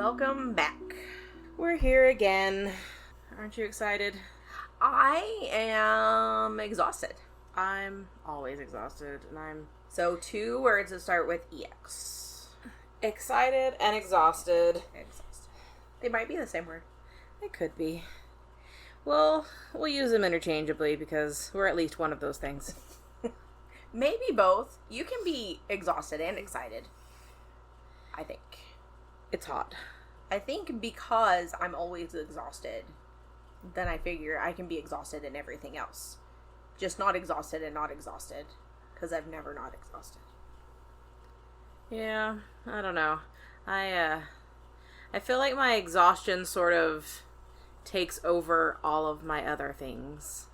Welcome back. We're here again. Aren't you excited? I am exhausted. I'm always exhausted, and I'm... So 2 words that start with EX. excited and exhausted. Exhausted. They might be the same word. They could be. Well, we'll use them interchangeably because we're at least one of those things. Maybe both. You can be exhausted and excited. I think. It's hot. I think because I'm always exhausted, then I figure I can be exhausted in everything else. Just not exhausted and not exhausted. Because I've never not exhausted. Yeah, I don't know. I feel like my exhaustion sort of takes over all of my other things.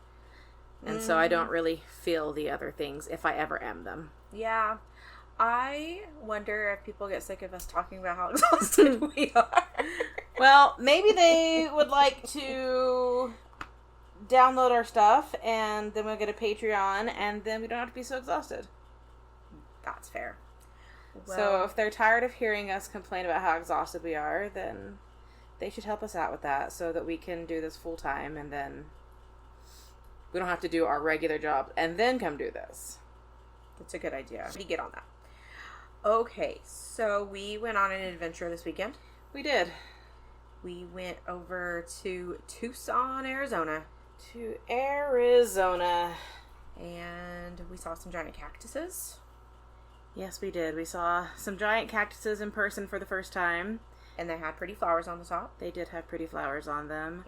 And so I don't really feel the other things if I ever am them. Yeah. I wonder if people get sick of us talking about how exhausted we are. Well, maybe they would like to download our stuff and then we'll get a Patreon and then we don't have to be so exhausted. That's fair. Well, So if they're tired of hearing us complain about how exhausted we are, then they should help us out with that so that we can do this full time and then we don't have to do our regular job and then come do this. that's a good idea. We get on that. Okay, so we went on an adventure this weekend. We did. We went over to Tucson, Arizona. To Arizona. And we saw some giant cactuses. Yes, we did. We saw some giant cactuses in person for the first time. And they had pretty flowers on the top. They did have pretty flowers on them.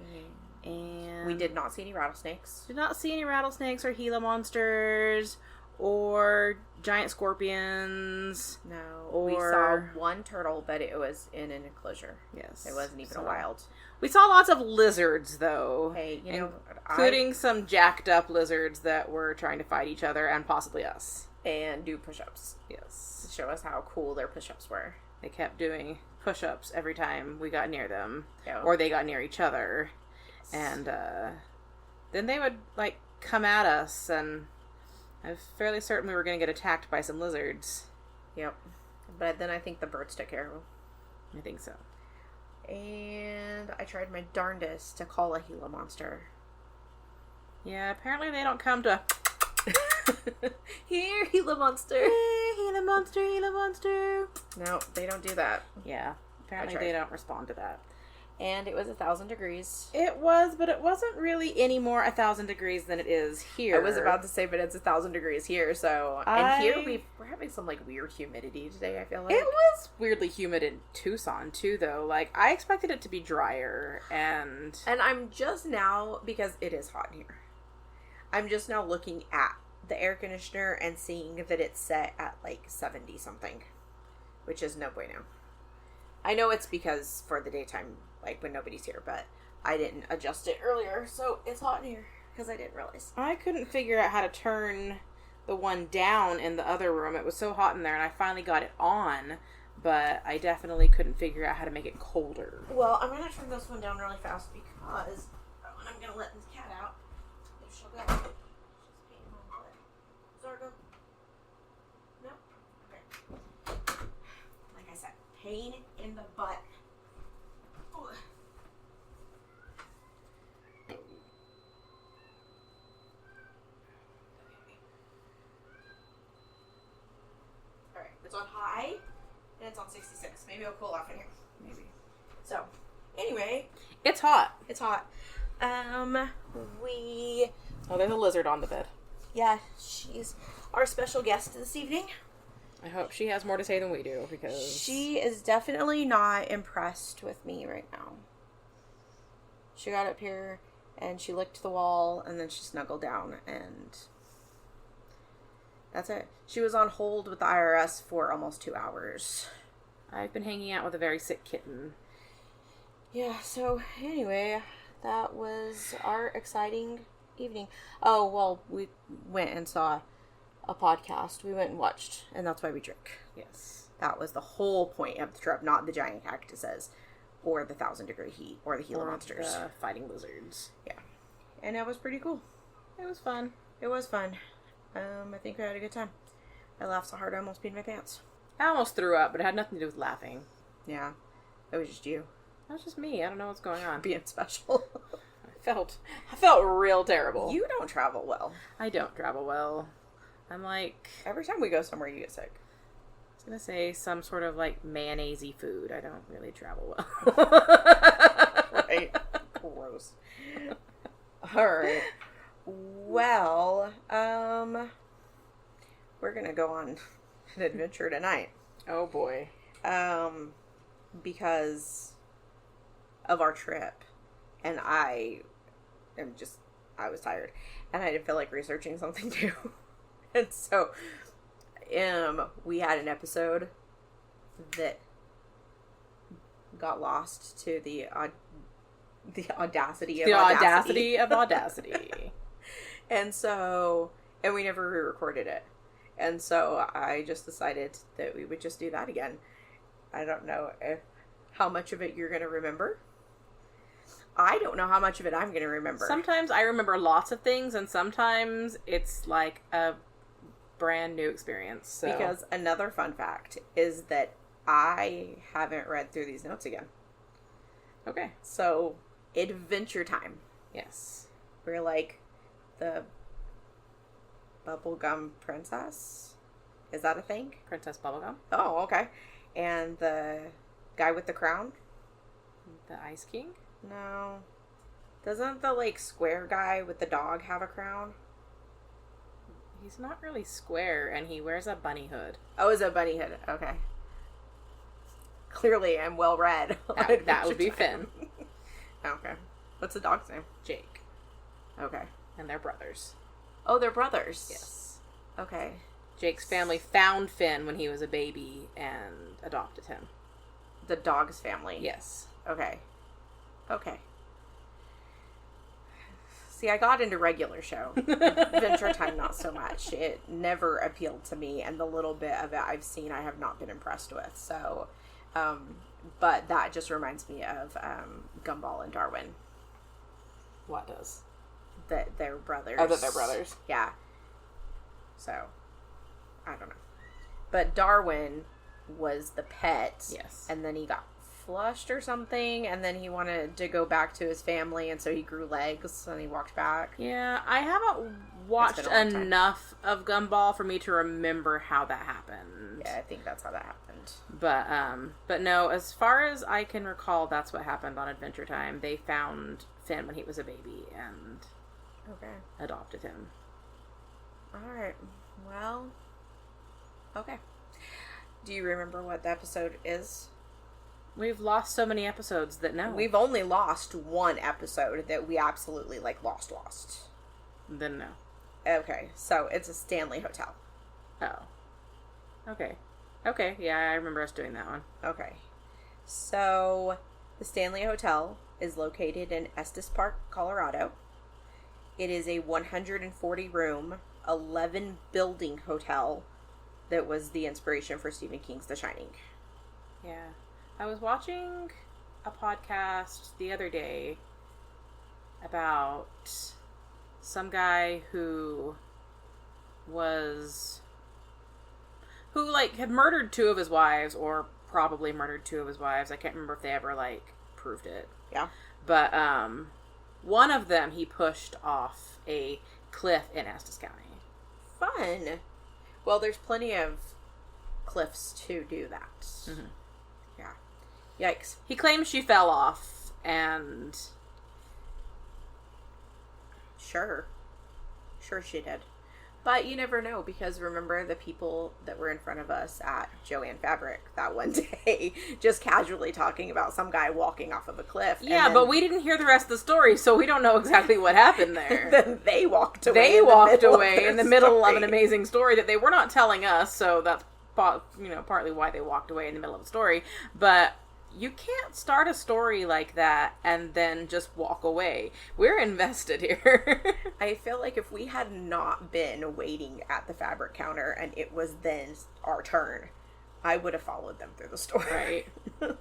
And we did not see any rattlesnakes. Did not see any rattlesnakes or Gila monsters or giant scorpions. No. We saw one turtle, but it was in an enclosure. Yes. It wasn't even a wild. We saw lots of lizards, though. Hey, you know, including some jacked up lizards that were trying to fight each other and possibly us. And do push-ups. Yes. To show us how cool their push-ups were. They kept doing push-ups every time we got near them. Yeah. Or they got near each other. And then they would, like, come at us, and I was fairly certain we were going to get attacked by some lizards. Yep. But then I think the birds took care of them. I think so. And I tried my darndest to call a Gila monster. Yeah, apparently they don't come to... Here, Gila monster. Hey, Gila monster, Gila monster. No, they don't do that. Yeah, apparently they don't respond to that. And it was 1,000 degrees. It was, but it wasn't really any more 1,000 degrees than it is here. I was about to say, but it's 1,000 degrees here, so... And here we're having some, like, weird humidity today, I feel like. It was weirdly humid in Tucson, too, though. Like, I expected it to be drier, and... And I'm just now, because it is hot in here, I'm just now looking at the air conditioner and seeing that it's set at, like, 70-something. Which is no bueno. I know it's because for the daytime... like when nobody's here, but I didn't adjust it earlier, so it's hot in here because I didn't realize. I couldn't figure out how to turn the one down in the other room. It was so hot in there, and I finally got it on, but I definitely couldn't figure out how to make it colder. Well, I'm gonna turn this one down really fast because I'm gonna let this cat out. If she'll go. She's peeing on my butt. Zargo. No? Okay. Like I said, pain in the butt. It's on high, and it's on 66. Maybe it'll cool off in here. Maybe. So, anyway. It's hot. It's hot. Oh, there's a lizard on the bed. Yeah, she's our special guest this evening. I hope she has more to say than we do, because... She is definitely not impressed with me right now. She got up here, and she licked the wall, and then she snuggled down, and... that's it. She was on hold with the IRS for almost 2 hours. I've been hanging out with a very sick kitten. Yeah, so anyway, that was our exciting evening. Oh, well, we went and saw a podcast. We went and watched, and that's why we drink. Yes. That was the whole point of the trip, not the giant cactuses, or the 1,000-degree heat, or the Gila monsters. The fighting lizards. Yeah. And it was pretty cool. It was fun. It was fun. I think we had a good time. I laughed so hard I almost peed my pants. I almost threw up, but it had nothing to do with laughing. Yeah. It was just you. That was just me. I don't know what's going on. Being special. I felt real terrible. You don't travel well. I don't travel well. I'm like... Every time we go somewhere, you get sick. I was going to say some sort of, like, mayonnaise-y food. I don't really travel well. Right. Gross. Alright. Well, we're going to go on an adventure tonight. Oh, boy. Because of our trip. And I was tired. And I didn't feel like researching something new. And so, we had an episode that got lost to the audacity of audacity. Of audacity. And we never re-recorded it. And so I just decided that we would just do that again. I don't know how much of it you're going to remember. I don't know how much of it I'm going to remember. Sometimes I remember lots of things, and sometimes it's like a brand new experience. So. Because another fun fact is that I haven't read through these notes again. Okay. So, adventure time. Yes. We're like the bubblegum princess. Is that a thing? Princess Bubblegum. Oh, okay. And the guy with the crown? The Ice King? No. Doesn't the, like, square guy with the dog have a crown? He's not really square, and he wears a bunny hood. Oh, is it a bunny hood? Okay. Clearly, I'm well read. That would be Finn. Okay. What's the dog's name? Jake. Okay. And they're brothers. Oh, they're brothers? Yes. Okay. Jake's family found Finn when he was a baby and adopted him. The dog's family? Yes. Okay. Okay. See, I got into regular show. Adventure Time, not so much. It never appealed to me, and the little bit of it I've seen, I have not been impressed with. So, but that just reminds me of Gumball and Darwin. What does? That they're brothers. Oh, that they're brothers. Yeah. So, I don't know. But Darwin was the pet. Yes. And then he got flushed or something, and then he wanted to go back to his family, and so he grew legs and he walked back. Yeah, I haven't watched enough of Gumball for me to remember how that happened. Yeah, I think that's how that happened. But no, as far as I can recall, that's what happened on Adventure Time. They found Finn when he was a baby and adopted him. Alright, well, okay. Do you remember what the episode is? We've lost so many episodes that no. We've only lost one episode that we absolutely, lost. Then no. Okay, so it's a Stanley Hotel. Oh. Okay. Okay, yeah, I remember us doing that one. Okay. So, the Stanley Hotel is located in Estes Park, Colorado. It is a 140-room, 11-building hotel that was the inspiration for Stephen King's The Shining. Yeah. I was watching a podcast the other day about some guy who had murdered two of his wives, or probably murdered two of his wives. I can't remember if they ever, proved it. Yeah. But, one of them he pushed off a cliff in Estes County. Fun. Well, there's plenty of cliffs to do that. Mm-hmm. Yeah. Yikes. He claims she fell off, and... Sure she did. But you never know, because remember the people that were in front of us at Joann Fabric that one day, just casually talking about some guy walking off of a cliff. Yeah, but we didn't hear the rest of the story, so we don't know exactly what happened there. Then they walked away. They walked away in the middle of an amazing story that they were not telling us, so that's partly why they walked away in the middle of the story. But you can't start a story like that and then just walk away. We're invested here. I feel like if we had not been waiting at the fabric counter and it was then our turn, I would have followed them through the story. Right.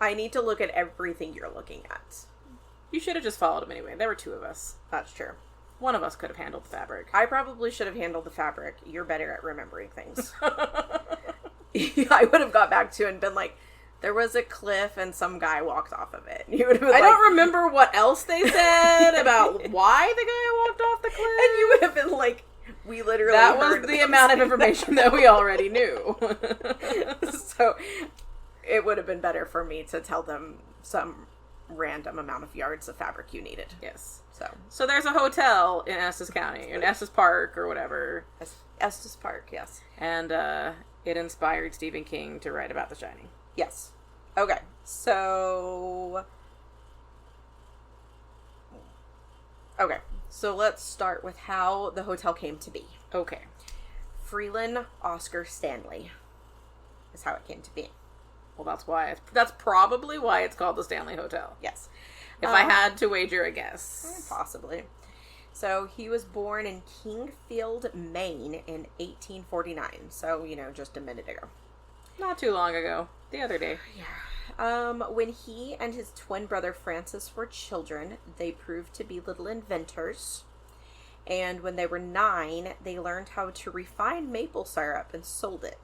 I need to look at everything you're looking at. You should have just followed them anyway. There were two of us. That's true. One of us could have handled the fabric. I probably should have handled the fabric. You're better at remembering things. I would have got back to it and been like, There was a cliff and some guy walked off of it. You would have been I don't remember what else they said about why the guy walked off the cliff. And you would have been like, we literally That was the amount of information that we already knew. So it would have been better for me to tell them some random amount of yards of fabric you needed. Yes. So there's a hotel in Estes County, in Estes Park or whatever. Estes Park, yes. And it inspired Stephen King to write about The Shining. Yes. Okay. So let's start with how the hotel came to be. Okay. Freelan Oscar Stanley is how it came to be. Well, that's probably why it's called the Stanley Hotel. Yes. If I had to wager a guess. Possibly. So he was born in Kingfield, Maine in 1849. So, just a minute ago. Not too long ago. The other day. Yeah. When he and his twin brother Francis were children, they proved to be little inventors. And when they were 9, they learned how to refine maple syrup and sold it.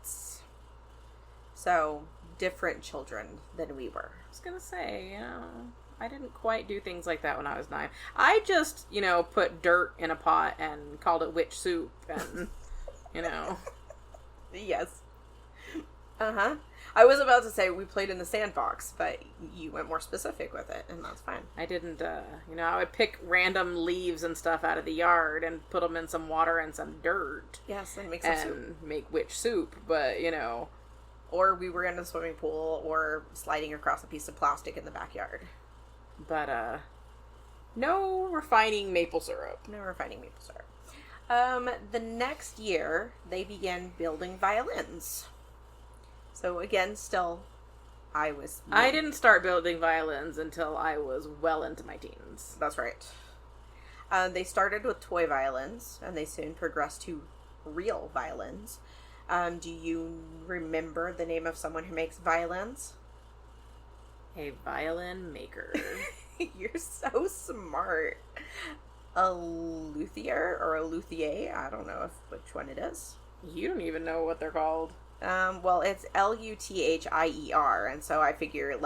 So, different children than we were. I was going to say, I didn't quite do things like that when I was 9. I just, put dirt in a pot and called it witch soup and, Yes. Uh-huh. I was about to say we played in the sandbox, but you went more specific with it, and that's fine. I didn't, I would pick random leaves and stuff out of the yard and put them in some water and some dirt. Yes, and make some soup. And make witch soup, but, Or we were in the swimming pool or sliding across a piece of plastic in the backyard. But, no refining maple syrup. No refining maple syrup. The next year, they began building violins. So again, still, I didn't start building violins until I was well into my teens. That's right. They started with toy violins, and they soon progressed to real violins. Do you remember the name of someone who makes violins? A violin maker. You're so smart. A luthier or a luthier? I don't know which one it is. You don't even know what they're called. Well, it's Luthier, and so I figure,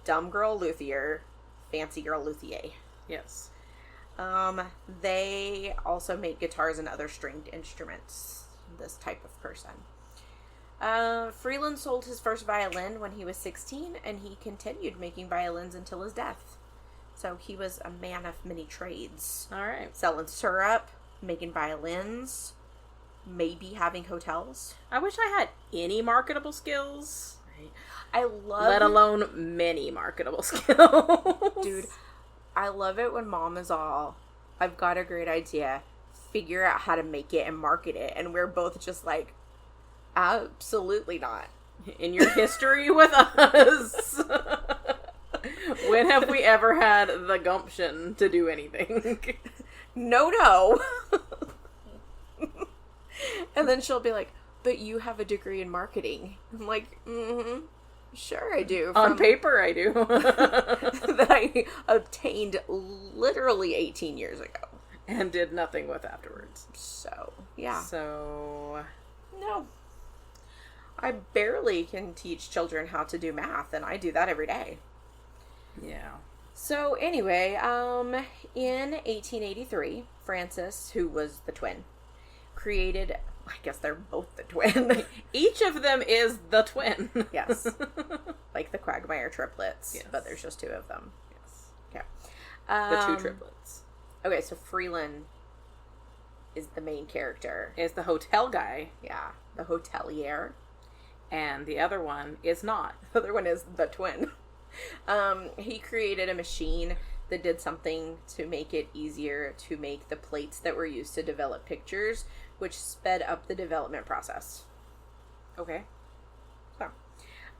dumb girl luthier, fancy girl luthier. Yes. They also make guitars and other stringed instruments, this type of person. Freelan sold his first violin when he was 16, and he continued making violins until his death. So he was a man of many trades. All right. Selling syrup, making violins, maybe having hotels. I wish I had any marketable skills. Right. Let alone many marketable skills. Dude, I love it when mom is all, I've got a great idea. Figure out how to make it and market it. And we're both just like, absolutely not. In your history with us, when have we ever had the gumption to do anything? No. And then she'll be like, but you have a degree in marketing. I'm like, sure I do. On paper I do. That I obtained literally 18 years ago. And did nothing with afterwards. So, yeah. So, no. I barely can teach children how to do math, and I do that every day. Yeah. So, anyway, in 1883, Francis, who was the twin, created, I guess they're both the twin. Each of them is the twin. Yes. Like the Quagmire triplets, yes. But there's just 2 of them. Yes. Okay. The 2 triplets. Okay, so Freelan is the main character. Is the hotel guy. Yeah, the hotelier. And the other one is not. The other one is the twin. He created a machine that did something to make it easier to make the plates that were used to develop pictures, which sped up the development process. Okay. So,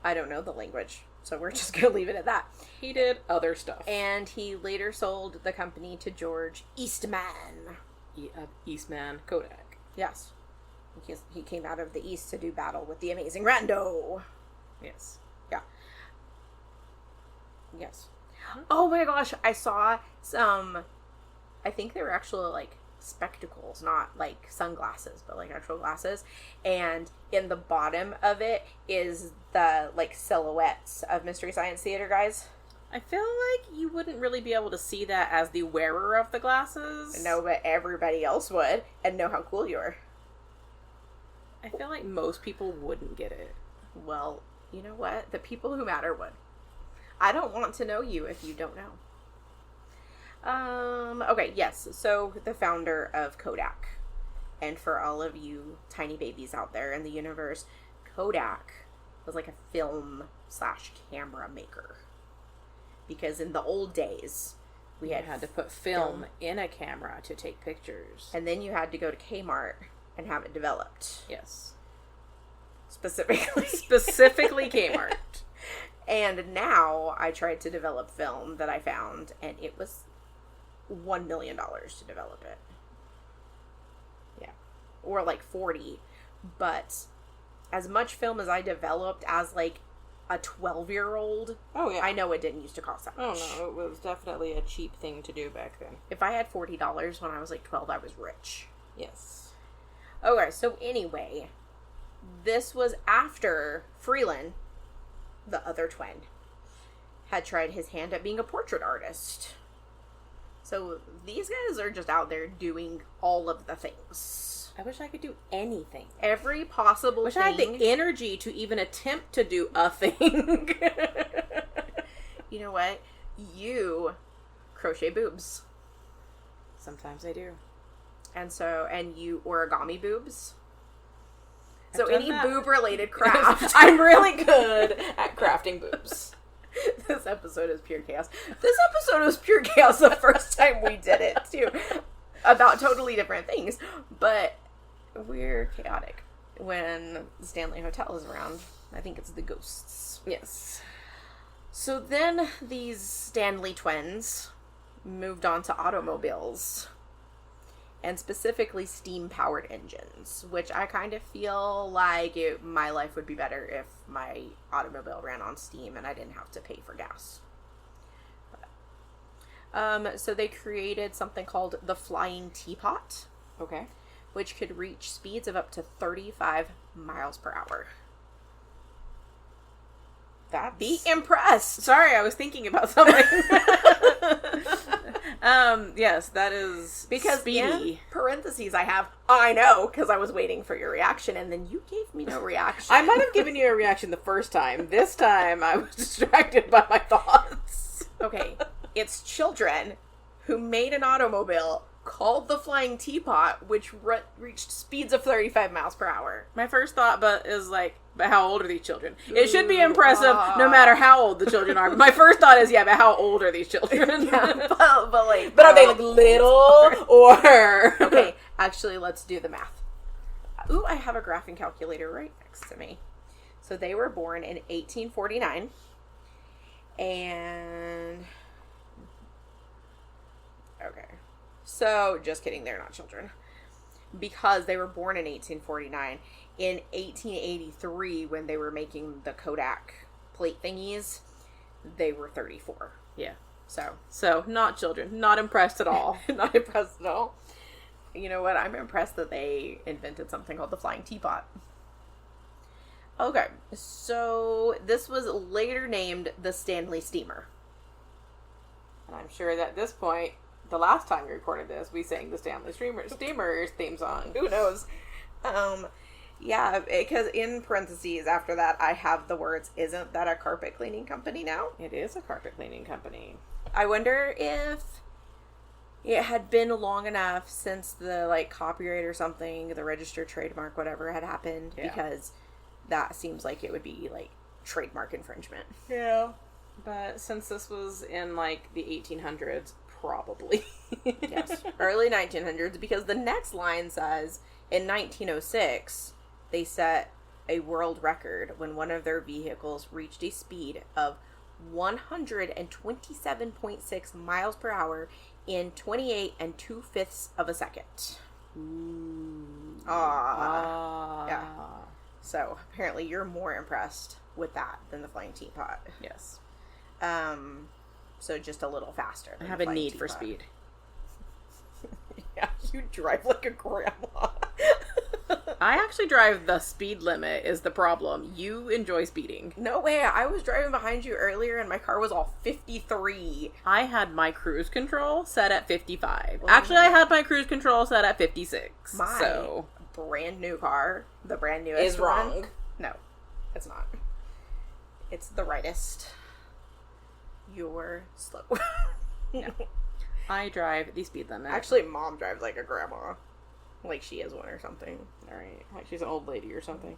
I don't know the language, so we're just going to leave it at that. He did other stuff. And he later sold the company to George Eastman. Eastman Kodak. Yes. He came out of the East to do battle with the amazing Rando. Yes. Yeah. Yes. Oh my gosh, I saw some, I think they were actually spectacles, not like sunglasses, but like actual glasses. And in the bottom of it is the like silhouettes of Mystery Science Theater guys. I feel like you wouldn't really be able to see that as the wearer of the glasses. No, but everybody else would and know how cool you are. I feel like most people wouldn't get it. Well, you know what? The people who matter would. I don't want to know you if you don't know. Okay, yes. So the founder of Kodak. And for all of you tiny babies out there in the universe, Kodak was like a film/camera maker. Because in the old days, we had to put film in a camera to take pictures. And then you had to go to Kmart and have it developed. Yes. Specifically Kmart. And now I tried to develop film that I found, and it was $1 million to develop it. Yeah. Or like 40. But as much film as I developed as like a 12-year-old, oh yeah, I know it didn't used to cost that much. Oh no, it was definitely a cheap thing to do back then. If I had $40 when I was like 12, I was rich. Yes. Okay, so anyway, this was after Freelan, the other twin, had tried his hand at being a portrait artist. So these guys are just out there doing all of the things. I wish I could do anything. Every possible thing. I had the energy to even attempt to do a thing. You know what? You crochet boobs. Sometimes I do. And you origami boobs. So any boob-related craft. I'm really good at crafting boobs. This episode is pure chaos. This episode was pure chaos the first time we did it, too. About totally different things. But we're chaotic when the Stanley Hotel is around. I think it's the ghosts. Yes. So then these Stanley twins moved on to automobiles. And specifically steam-powered engines, which I kind of feel like my life would be better if my automobile ran on steam and I didn't have to pay for gas. So they created something called the flying teapot. Okay. Which could reach speeds of up to 35 miles per hour. Be impressed. Sorry, I was thinking about something. Yes, that is because speedy. In parentheses I know, because I was waiting for your reaction, and then you gave me no reaction. I might have given you a reaction the first time. This time, I was distracted by my thoughts. Okay, it's children who made an automobile called the Flying Teapot, which reached speeds of 35 miles per hour. My first thought is like, but how old are these children? It should be impressive no matter how old the children are. But my first thought is, but how old are these children? Yeah, but are they like little or? Okay, actually, let's do the math. Ooh, I have a graphing calculator right next to me. So they were born in 1849, and okay. So, just kidding, they're not children. Because they were born in 1849. In 1883, when they were making the Kodak plate thingies, they were 34. Yeah. So not children. Not impressed at all. Not impressed at all. You know what? I'm impressed that they invented something called the Flying Teapot. Okay, so this was later named the Stanley Steamer. And I'm sure that at this point, the last time we recorded this, we sang the Stanley Steamer's theme song. Who knows? Yeah, because in parentheses after that, I have the words, isn't that a carpet cleaning company now? It is a carpet cleaning company. I wonder if it had been long enough since the, copyright or something, the registered trademark, whatever, had happened, because that seems like it would be, trademark infringement. Yeah. But since this was in, the 1800s, probably. Yes. Early 1900s, because the next line says, in 1906, they set a world record when one of their vehicles reached a speed of 127.6 miles per hour in 28 2/5 of a second. Ooh. Yeah. So, apparently you're more impressed with that than the Flying Teapot. Yes. So just a little faster. I have a need for speed. Yeah, You drive like a grandma. I actually drive the speed limit is the problem. You enjoy speeding. No way. I was driving behind you earlier and my car was all 53. I had my cruise control set at 55. Actually, I had my cruise control set at 56. My brand new car, the brand newest is wrong. one. No, it's not. It's the rightest. You're slow. No. I drive the speed limit. Actually, Mom drives like a grandma. Like she is one or something. Alright. Like she's an old lady or something.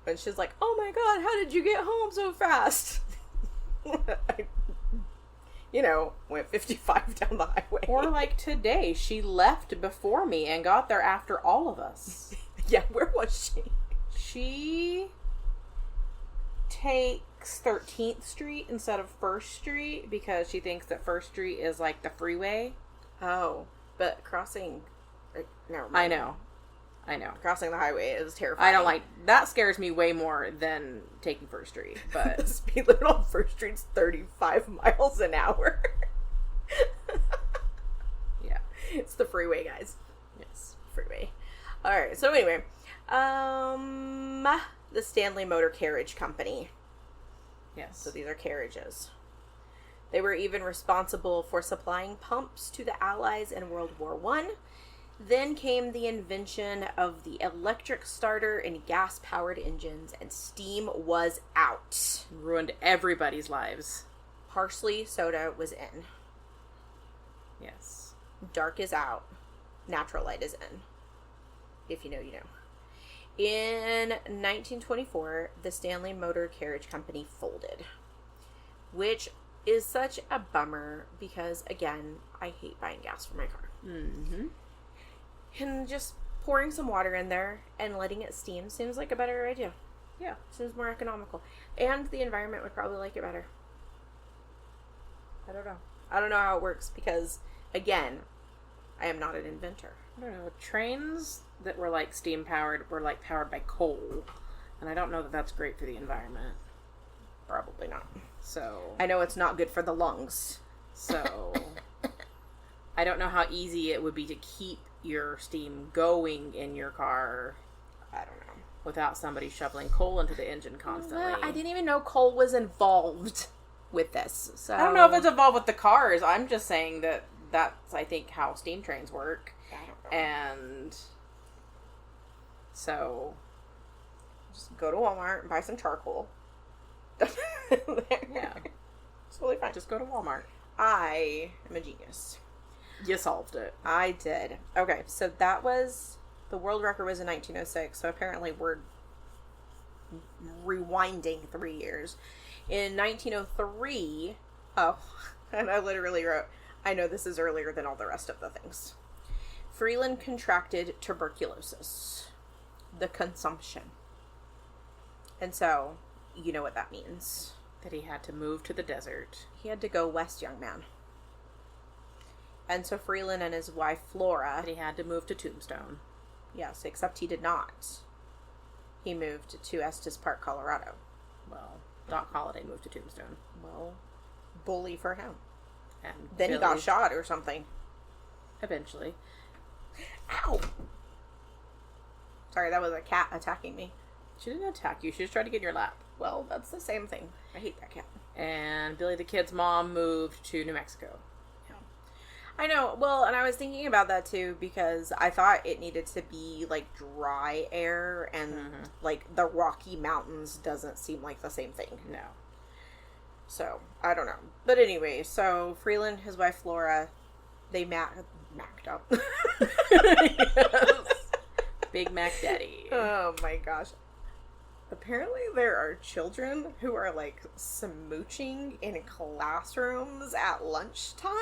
But she's like, oh my god, how did you get home so fast? I, went 55 down the highway. Or like today, she left before me and got there after all of us. Yeah, where was she? She takes 13th Street instead of 1st Street because she thinks that 1st Street is like the freeway. Oh, but crossing... Never mind. I know. Crossing the highway is terrifying. I don't like... That scares me way more than taking 1st Street, but... The speed limit on 1st Street's 35 miles an hour. Yeah. It's the freeway, guys. Yes. Freeway. Alright, so anyway. The Stanley Motor Carriage Company. Yes. So these are carriages. They were even responsible for supplying pumps to the Allies in World War I. Then came the invention of the electric starter and gas-powered engines, and steam was out. Ruined everybody's lives. Parsley soda was in. Yes. Dark is out. Natural light is in. If you know, you know. In 1924, the Stanley Motor Carriage Company folded, which is such a bummer because, again, I hate buying gas for my car. Mm-hmm. And just pouring some water in there and letting it steam seems like a better idea. Yeah. Seems more economical. And the environment would probably like it better. I don't know. I don't know how it works because, again, I am not an inventor. I don't know. Trains that were like steam powered were like powered by coal. And I don't know that that's great for the environment. Probably not. So. I know it's not good for the lungs. So. I don't know how easy it would be to keep your steam going in your car. I don't know. Without somebody shoveling coal into the engine constantly. I didn't even know coal was involved with this. So I don't know if it's involved with the cars. I'm just saying that that's, I think, how steam trains work. I don't know. And so just go to Walmart and buy some charcoal. Yeah. It's totally fine. Just go to Walmart. I am a genius. You solved it. I did. Okay, so that was... The world record was in 1906, so apparently we're rewinding 3 years. In 1903... Oh, and I literally wrote, I know this is earlier than all the rest of the things. Freelan contracted tuberculosis. The consumption. And so, you know what that means. That he had to move to the desert. He had to go west, young man. And so Freelan and his wife, Flora... That he had to move to Tombstone. Yes, except he did not. He moved to Estes Park, Colorado. Well, Doc Holliday moved to Tombstone. Well, bully for him. And then he got shot or something. Eventually. Ow! Sorry, that was a cat attacking me. She didn't attack you. She just tried to get in your lap. Well, that's the same thing. I hate that cat. And Billy the Kid's mom moved to New Mexico. I know. Well, and I was thinking about that too because I thought it needed to be like dry air and like the Rocky Mountains doesn't seem like the same thing. No. So, I don't know. But anyway, so Freelan, his wife Flora, they macked up. Yes. Big Mac Daddy. Oh my gosh. Apparently there are children who are like smooching in classrooms at lunchtime.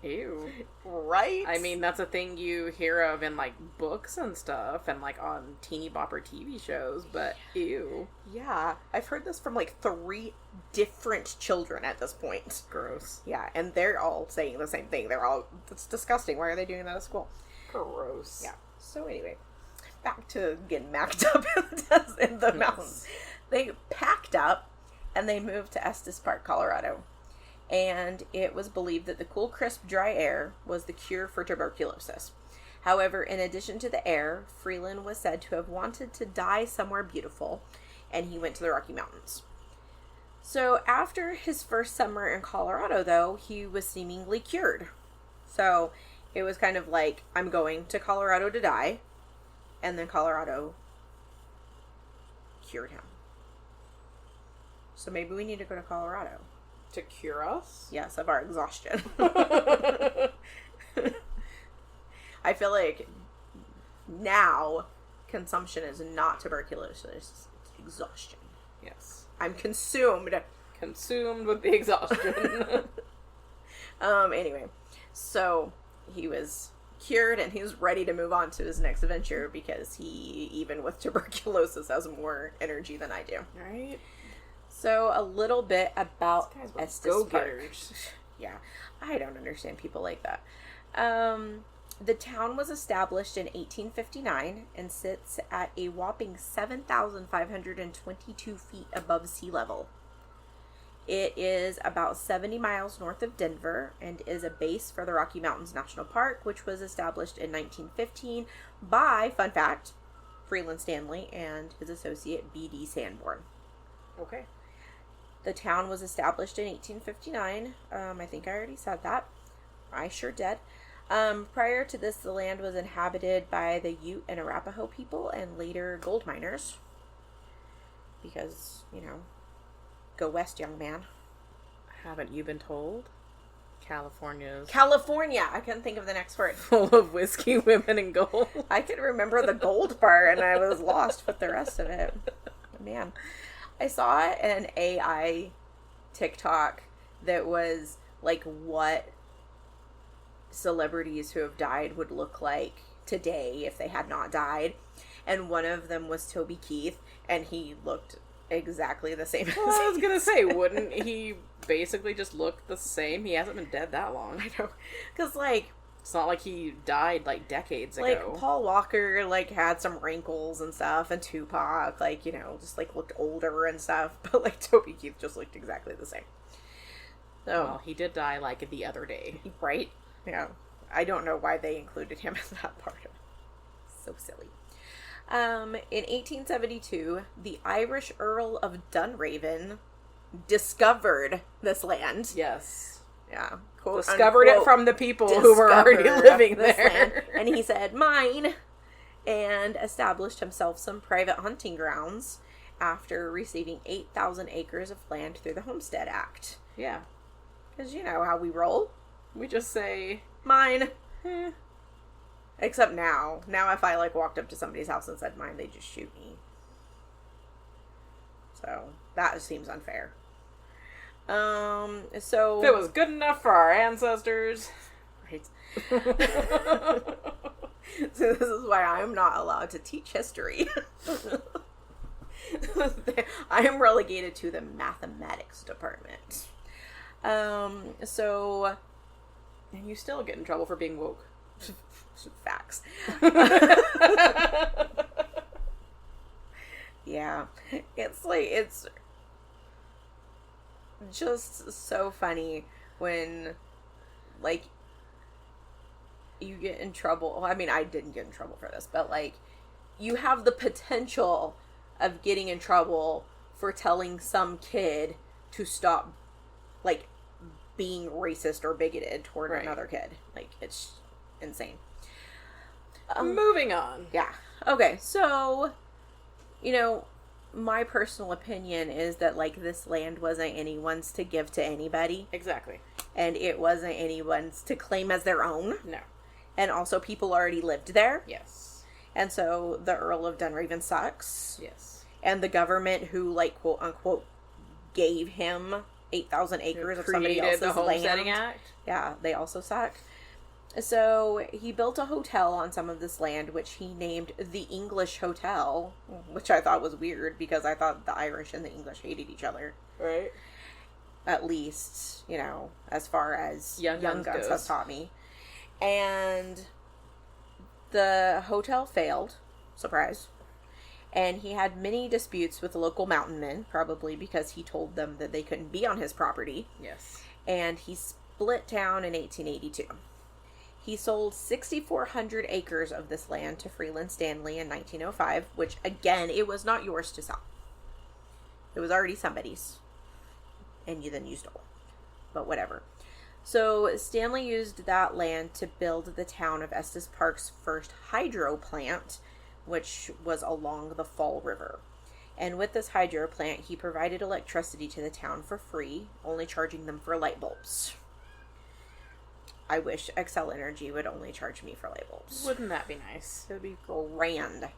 Ew. Right? I mean, that's a thing you hear of in like books and stuff and like on teeny bopper TV shows, but ew. Yeah. I've heard this from like 3 different children at this point. Gross. Yeah, and they're all saying the same thing. They're all, it's disgusting. Why are they doing that at school? Gross. Yeah. So anyway, back to getting macked up in the mountains. They packed up and they moved to Estes Park, Colorado. And it was believed that the cool, crisp, dry air was the cure for tuberculosis. However, in addition to the air, Freelan was said to have wanted to die somewhere beautiful, and he went to the Rocky Mountains. So after his first summer in Colorado, though, he was seemingly cured. So it was kind of like, I'm going to Colorado to die, and then Colorado cured him. So maybe we need to go to Colorado. To cure us? Yes, of our exhaustion. I feel like now consumption is not tuberculosis, it's exhaustion. Yes. I'm consumed. Consumed with the exhaustion. Anyway, so he was cured and he was ready to move on to his next adventure because he, even with tuberculosis, has more energy than I do. Right? So a little bit about Estes Park. Yeah, I don't understand people like that. The town was established in 1859 and sits at a whopping 7,522 feet above sea level. It is about 70 miles north of Denver and is a base for the Rocky Mountains National Park, which was established in 1915 by, fun fact, Freelan Stanley and his associate B.D. Sanborn. Okay. The town was established in 1859. I think I already said that. I sure did. Prior to this, the land was inhabited by the Ute and Arapaho people and later gold miners. Because, go west, young man. Haven't you been told? California. I couldn't think of the next word. Full of whiskey, women, and gold. I could remember the gold part and I was lost with the rest of it. Man. I saw an AI TikTok that was like what celebrities who have died would look like today if they had not died. And one of them was Toby Keith, and he looked exactly the same as I was going to say, wouldn't he basically just look the same? He hasn't been dead that long. I know. Because, it's not like he died, decades ago. Like, Paul Walker, had some wrinkles and stuff, and Tupac, just, looked older and stuff. But, Toby Keith just looked exactly the same. So, well, he did die, the other day. Right? Yeah. I don't know why they included him in that part of it. So silly. In 1872, the Irish Earl of Dunraven discovered this land. Yes. Yeah. Quote, discovered it from the people who were already living there. And he said, mine, and established himself some private hunting grounds after receiving 8,000 acres of land through the Homestead Act. Yeah. Because you know how we roll. We just say, mine. Except now. Now if I, walked up to somebody's house and said mine, they just shoot me. So, that seems unfair. So... If it was good enough for our ancestors. Right. So this is why I'm not allowed to teach history. I am relegated to the mathematics department. So... And you still get in trouble for being woke. Facts. Yeah. It's just so funny when, you get in trouble. Well, I mean, I didn't get in trouble for this, but, you have the potential of getting in trouble for telling some kid to stop, being racist or bigoted toward another kid. It's insane. Moving on. Yeah. Okay, so, my personal opinion is that, this land wasn't anyone's to give to anybody. Exactly. And it wasn't anyone's to claim as their own. No. And also, people already lived there. Yes. And so, the Earl of Dunraven sucks. Yes. And the government who, quote, unquote, gave him 8,000 acres of somebody else's the Homesteading land. Act. Yeah, they also suck. So, he built a hotel on some of this land, which he named the English Hotel, which I thought was weird, because I thought the Irish and the English hated each other. Right. At least, as far as Young Guns has taught me. And the hotel failed. Surprise. And he had many disputes with the local mountain men, probably because he told them that they couldn't be on his property. Yes. And he split town in 1882. He sold 6,400 acres of this land to Freelan Stanley in 1905, which, again, it was not yours to sell. It was already somebody's. And you stole. But whatever. So Stanley used that land to build the town of Estes Park's first hydro plant, which was along the Fall River. And with this hydro plant, he provided electricity to the town for free, only charging them for light bulbs. I wish Xcel Energy would only charge me for light bulbs. Wouldn't that be nice? It would be grand.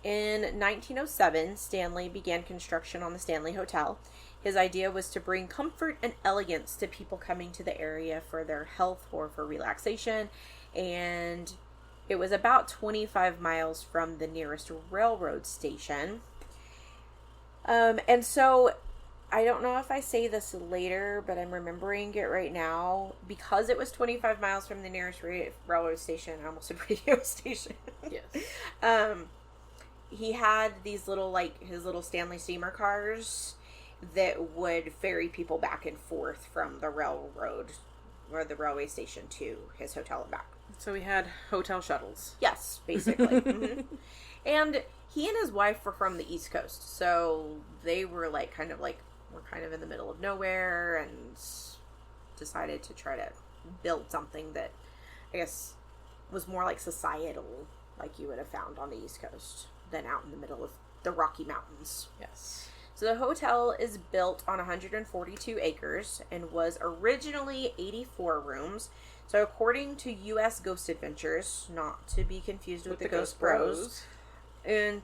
In 1907, Stanley began construction on the Stanley Hotel. His idea was to bring comfort and elegance to people coming to the area for their health or for relaxation, and it was about 25 miles from the nearest railroad station. And so, I don't know if I say this later, but I'm remembering it right now. Because it was 25 miles from the nearest railroad station, I almost said radio station. Yes. He had these little, his little Stanley steamer cars that would ferry people back and forth from the railroad or the railway station to his hotel and back. So we had hotel shuttles. Yes, basically. Mm-hmm. And he and his wife were from the East Coast, so they were we're kind of in the middle of nowhere, and decided to try to build something that I guess was more like societal, like you would have found on the East Coast, than out in the middle of the Rocky Mountains. Yes. So the hotel is built on 142 acres and was originally 84 rooms. So according to U.S. Ghost Adventures, not to be confused with the Ghost Bros, and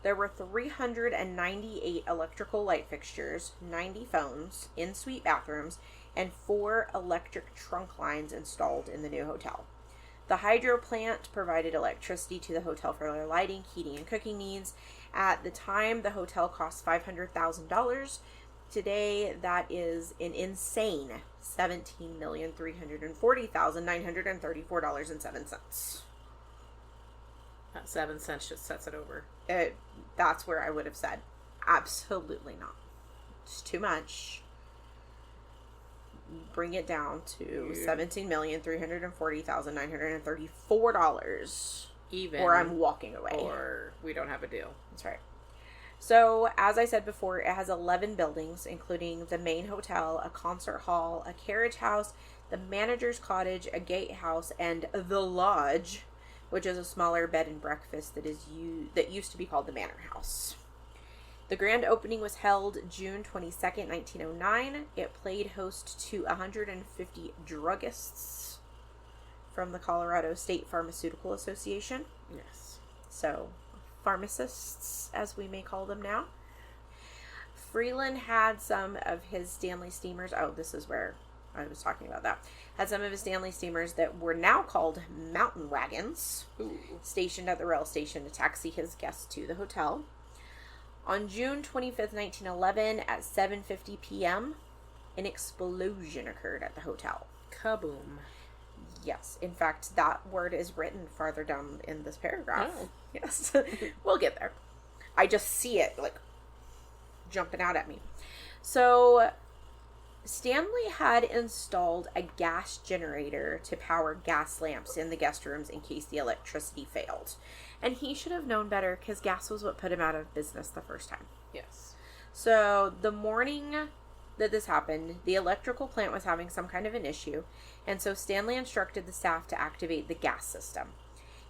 there were 398 electrical light fixtures, 90 phones, in-suite bathrooms, and 4 electric trunk lines installed in the new hotel. The hydro plant provided electricity to the hotel for their lighting, heating, and cooking needs. At the time, the hotel cost $500,000. Today, that is an insane $17,340,934.07. That 7 cents just sets it over. That's where I would have said, absolutely not. It's too much. Bring it down to $17,340,934. Even. Or I'm walking away. Or we don't have a deal. That's right. So, as I said before, it has 11 buildings, including the main hotel, a concert hall, a carriage house, the manager's cottage, a gatehouse, and the lodge, which is a smaller bed and breakfast that used to be called the Manor House. The grand opening was held June 22nd, 1909. It played host to 150 druggists from the Colorado State Pharmaceutical Association. Yes. So, pharmacists, as we may call them now. Freelan had some of his Stanley steamers. Oh, this is where I was talking about that. Had some of his Stanley steamers that were now called mountain wagons. Ooh. Stationed at the rail station to taxi his guests to the hotel. On June 25th, 1911, at 7:50 p.m., an explosion occurred at the hotel. Kaboom. Yes. In fact, that word is written farther down in this paragraph. Oh. Yes. We'll get there. I just see it, jumping out at me. So, Stanley had installed a gas generator to power gas lamps in the guest rooms in case the electricity failed. And he should have known better, because gas was what put him out of business the first time. Yes. So, the morning that this happened, the electrical plant was having some kind of an issue, and so Stanley instructed the staff to activate the gas system.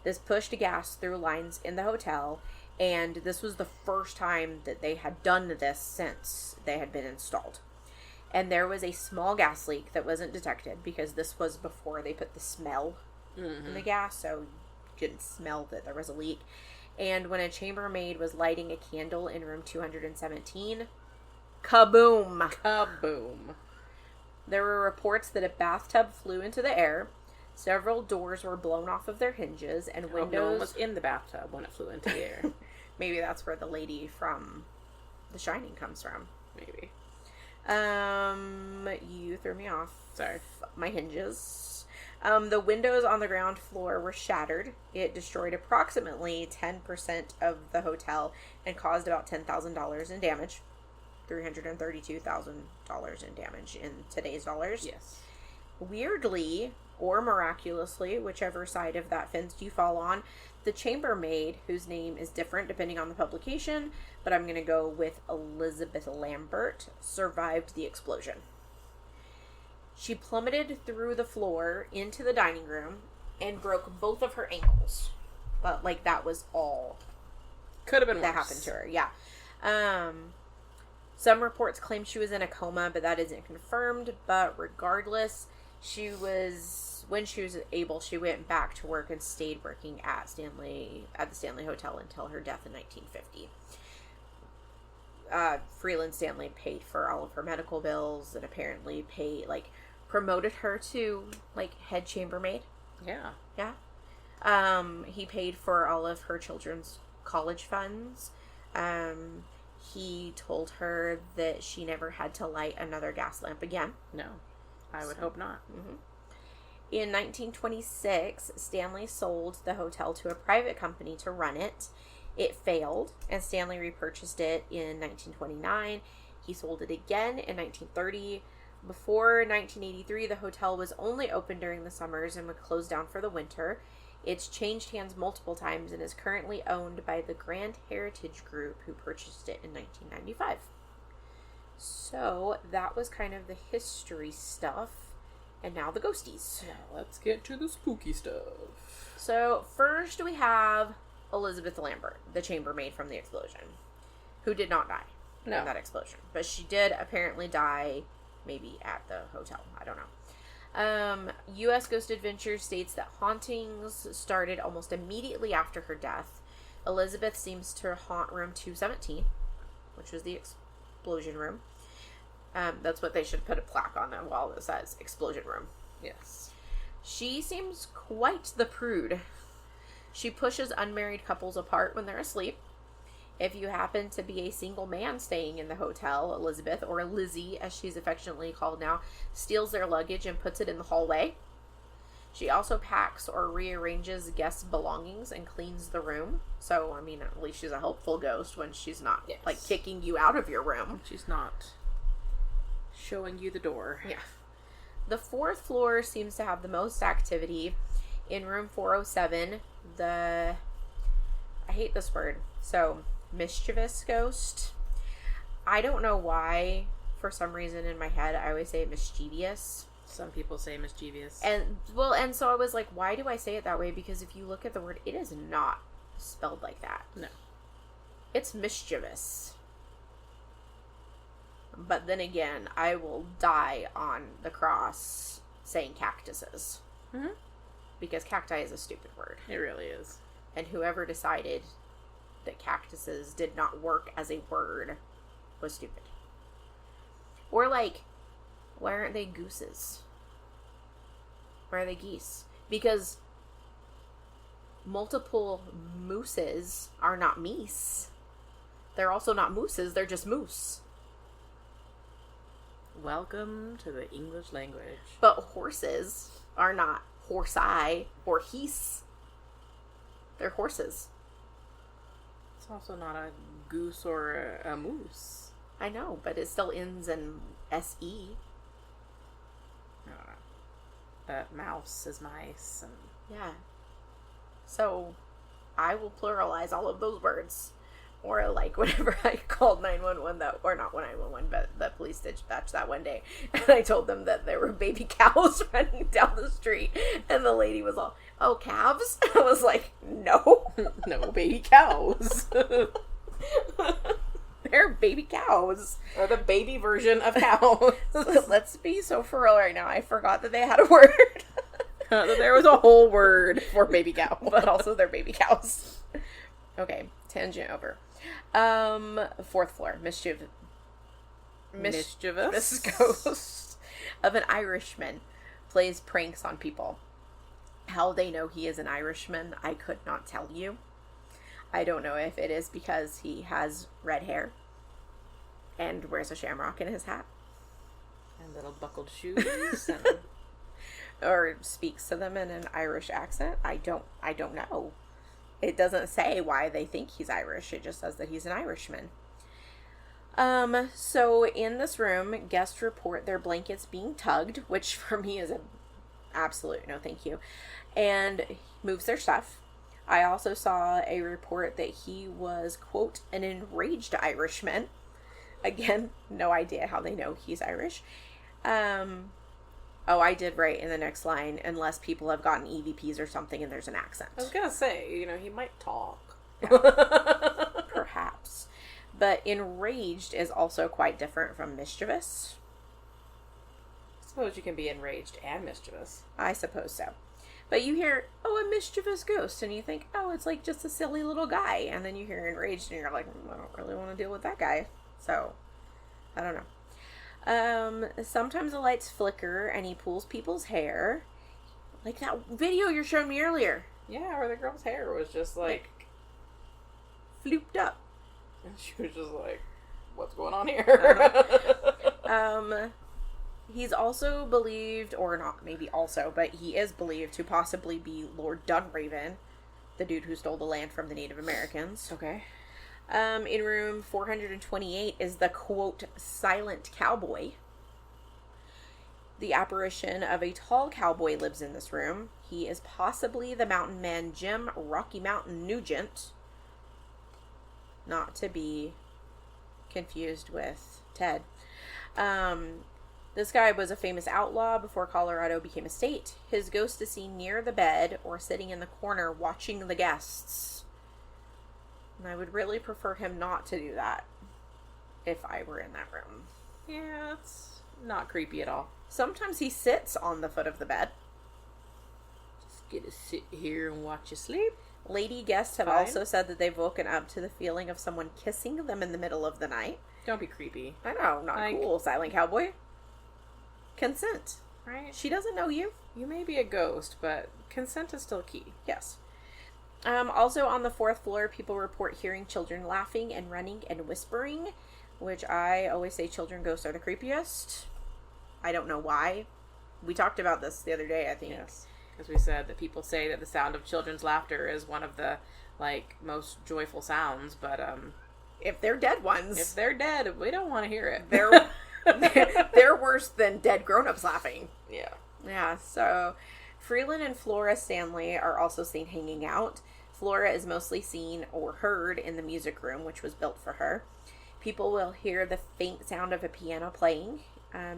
This pushed gas through lines in the hotel, and this was the first time that they had done this since they had been installed. And there was a small gas leak that wasn't detected, because this was before they put the smell in the gas, so you didn't smell that there was a leak. And when a chambermaid was lighting a candle in room 217, kaboom! Kaboom. There were reports that a bathtub flew into the air, several doors were blown off of their hinges, and windows... No one was in the bathtub when it flew into the air. Maybe that's where the lady from The Shining comes from. Maybe. You threw me off. Sorry. My hinges. The windows on the ground floor were shattered. It destroyed approximately 10% of the hotel and caused about $10,000 in damage. $332,000 in damage in today's dollars. Yes. Weirdly, or miraculously, whichever side of that fence you fall on, the chambermaid, whose name is different depending on the publication, but I'm going to go with Elizabeth Lambert, survived the explosion. She plummeted through the floor into the dining room and broke both of her ankles. But, like, that was all could have been that worse. happened to her. Yeah. Some reports claim she was in a coma, but that isn't confirmed. But regardless, when she was able, she went back to work and stayed working at the Stanley Hotel until her death in 1950. Freelan Stanley paid for all of her medical bills and apparently promoted her to, like, head chambermaid. Yeah. Yeah. He paid for all of her children's college funds. He told her that she never had to light another gas lamp again. No. I would hope not. Mm-hmm. In 1926, Stanley sold the hotel to a private company to run it. It failed, and Stanley repurchased it in 1929. He sold it again in 1930. Before 1983, the hotel was only open during the summers and would close down for the winter. It's changed hands multiple times and is currently owned by the Grand Heritage Group, who purchased it in 1995. So, that was kind of the history stuff. And now the ghosties. Now let's get to the spooky stuff. So, first we have Elizabeth Lambert, the chambermaid from the explosion, who did not die in that explosion. But she did apparently die maybe at the hotel. I don't know. U.S. Ghost Adventures states that hauntings started almost immediately after her death. Elizabeth seems to haunt room 217, which was the explosion room. That's what they should put a plaque on the wall that says explosion room. Yes. She seems quite the prude. She pushes unmarried couples apart when they're asleep. If you happen to be a single man staying in the hotel, Elizabeth, or Lizzie as she's affectionately called now, steals their luggage and puts it in the hallway. She also packs or rearranges guests' belongings and cleans the room. So, I mean, at least she's a helpful ghost when she's not, like, kicking you out of your room. She's not showing you the door. Yeah. The fourth floor seems to have the most activity. In room 407, I hate this word, so mischievous ghost. I don't know why, for some reason in my head, I always say mischievous. Some people say mischievous. And so I was like, why do I say it that way? Because if you look at the word, it is not spelled like that. No. It's mischievous. But then again, I will die on the cross saying cactuses. Mm-hmm. Because cacti is a stupid word. It really is. And whoever decided that cactuses did not work as a word was stupid. Or, like, why aren't they gooses? Why are they geese? Because multiple mooses are not meese. They're also not mooses, they're just moose. Welcome to the English language. But horses are not horsi or heese. They're horses. It's also not a goose or a moose. I know, but it still ends in S-E. I don't know. But mouse is mice. And yeah. So, I will pluralize all of those words. Or, like, whenever I called 911, or not 911, but the police dispatch that one day, and I told them that there were baby cows running down the street, and the lady was all, oh, calves? I was like, no. No baby cows. They're baby cows. Or the baby version of cows. Let's be so for real right now. I forgot that they had a word. There was a whole word for baby cow. But also they're baby cows. Okay, tangent over. Fourth floor, mischievous ghost of an Irishman plays pranks on people. How they know he is an Irishman, I could not tell you. I don't know if it is because he has red hair and wears a shamrock in his hat. And little buckled shoes. Or speaks to them in an Irish accent. I don't know. It doesn't say why they think he's Irish. It just says that he's an Irishman. So in this room, guests report their blankets being tugged, which for me is absolute no thank you. And moves their stuff. I also saw a report that he was, quote, an enraged Irishman. Again, no idea how they know he's Irish. Oh, I did write in the next line, unless people have gotten EVPs or something and there's an accent. I was going to say, he might talk. Yeah. Perhaps. But enraged is also quite different from mischievous. I suppose you can be enraged and mischievous. I suppose so. But you hear, oh, a mischievous ghost, and you think, oh, it's like just a silly little guy. And then you hear enraged, and you're like, I don't really want to deal with that guy. So, I don't know. Sometimes the lights flicker, and he pulls people's hair. Like that video you showed me earlier. Yeah, where the girl's hair was just like flooped up. And she was just like, what's going on here? He's also believed, or not maybe also, but he is believed to possibly be Lord Dunraven, the dude who stole the land from the Native Americans. Okay. In room 428 is the, quote, silent cowboy. The apparition of a tall cowboy lives in this room. He is possibly the mountain man Jim Rocky Mountain Nugent. Not to be confused with Ted. This guy was a famous outlaw before Colorado became a state. His ghost is seen near the bed or sitting in the corner watching the guests. And I would really prefer him not to do that if I were in that room. Yeah, it's not creepy at all. Sometimes he sits on the foot of the bed. Just get to sit here and watch you sleep. Lady guests have Fine. also said that they've woken up to the feeling of someone kissing them in the middle of the night. Don't be creepy. I know, not cool, silent cowboy. Consent. Right? She doesn't know you. You may be a ghost, but consent is still key. Yes. Also on the 4th floor, people report hearing children laughing and running and whispering, which I always say children ghosts are the creepiest. I don't know why. We talked about this the other day, I think. Yes. Because we said that people say that the sound of children's laughter is one of the, most joyful sounds, but, if they're dead ones. If they're dead, we don't want to hear it. They're worse than dead grown-ups laughing. Yeah. Yeah, so Freelan and Flora Stanley are also seen hanging out. Flora is mostly seen or heard in the music room, which was built for her. People will hear the faint sound of a piano playing.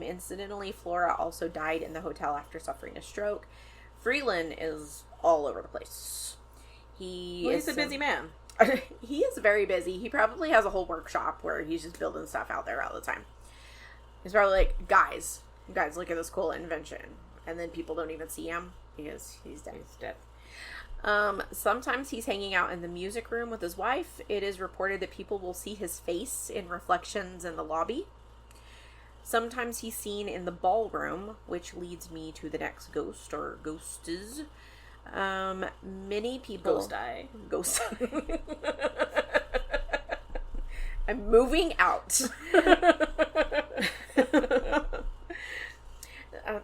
Incidentally, Flora also died in the hotel after suffering a stroke. Freelan is all over the place. He's a busy man. He is very busy. He probably has a whole workshop where he's just building stuff out there all the time. He's probably like, guys, look at this cool invention. And then people don't even see him because he's dead. He's dead. Sometimes he's hanging out in the music room with his wife. It is reported that people will see his face in reflections in the lobby. Sometimes he's seen in the ballroom, which leads me to the next ghost or ghostes. Many people... Ghost eye. Ghost eye. I'm moving out.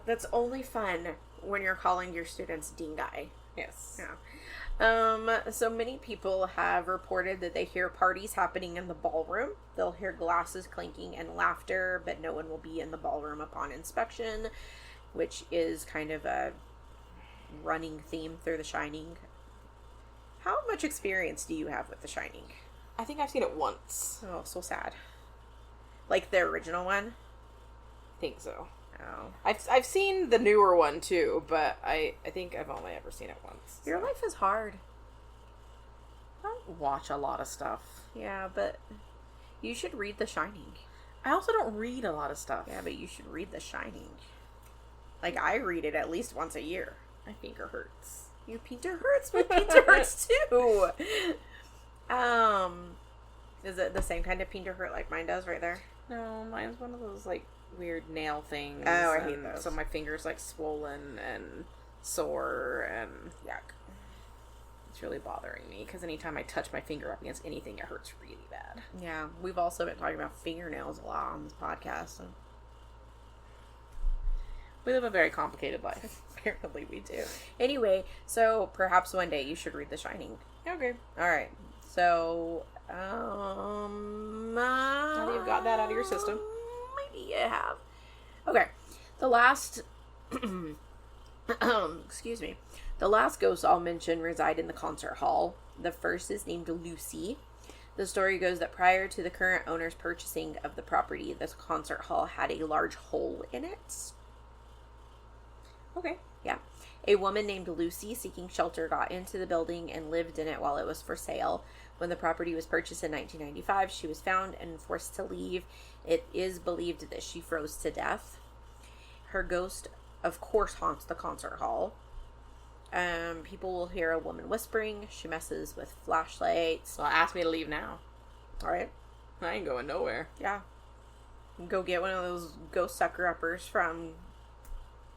That's only fun when you're calling your students Dean Guy. Yes. Yeah. So many people have reported that they hear parties happening in the ballroom. They'll hear glasses clinking and laughter, but no one will be in the ballroom upon inspection, which is kind of a running theme through The Shining. How much experience do you have with The Shining? I think I've seen it once. Oh, so sad. Like the original one? I think so. Oh. I've seen the newer one too, but I think I've only ever seen it once. Your life is hard. I don't watch a lot of stuff. Yeah, but you should read The Shining. I also don't read a lot of stuff. Yeah, but you should read The Shining. Like, I read it at least once a year. My finger hurts. Your pinter hurts? My pinter hurts too! Is it the same kind of pinter hurt like mine does right there? No, mine's one of those, weird nail things. Oh, I hate those. So my finger's, swollen and sore and... Yuck. It's really bothering me, because anytime I touch my finger up against anything, it hurts really bad. Yeah, we've also been talking about fingernails a lot on this podcast. So. We live a very complicated life. Apparently we do. Anyway, so perhaps one day you should read The Shining. Okay. Alright, so... Now that you've got that out of your system. Maybe you have. Okay, the last Excuse me. The last ghosts I'll mention reside in the concert hall. The first is named Lucy. The story goes that prior to the current owner's purchasing of the property, this concert hall had a large hole in it. Okay. Yeah. A woman named Lucy, seeking shelter, got into the building and lived in it while it was for sale. When the property was purchased in 1995, she was found and forced to leave. It is believed that she froze to death. Her ghost, of course, haunts the concert hall. People will hear a woman whispering. She messes with flashlights. Well, ask me to leave now. All right. I ain't going nowhere. Yeah. Go get one of those ghost sucker-uppers from...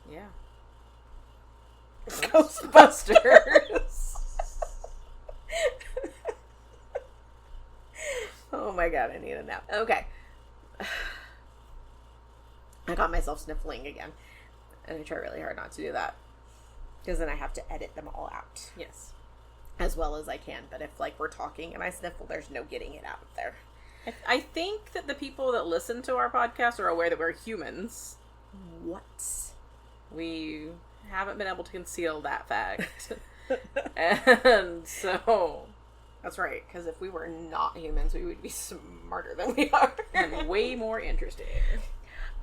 Yeah. Ghostbusters. Oh my god, I need a nap. Okay. I got myself sniffling again. And I try really hard not to do that. Because then I have to edit them all out. Yes. As well as I can. But if, like, we're talking and I sniffle, there's no getting it out there. I think that the people that listen to our podcast are aware that we're humans. What? We haven't been able to conceal that fact. And so... That's right, because if we were not humans, we would be smarter than we are. And way more interesting.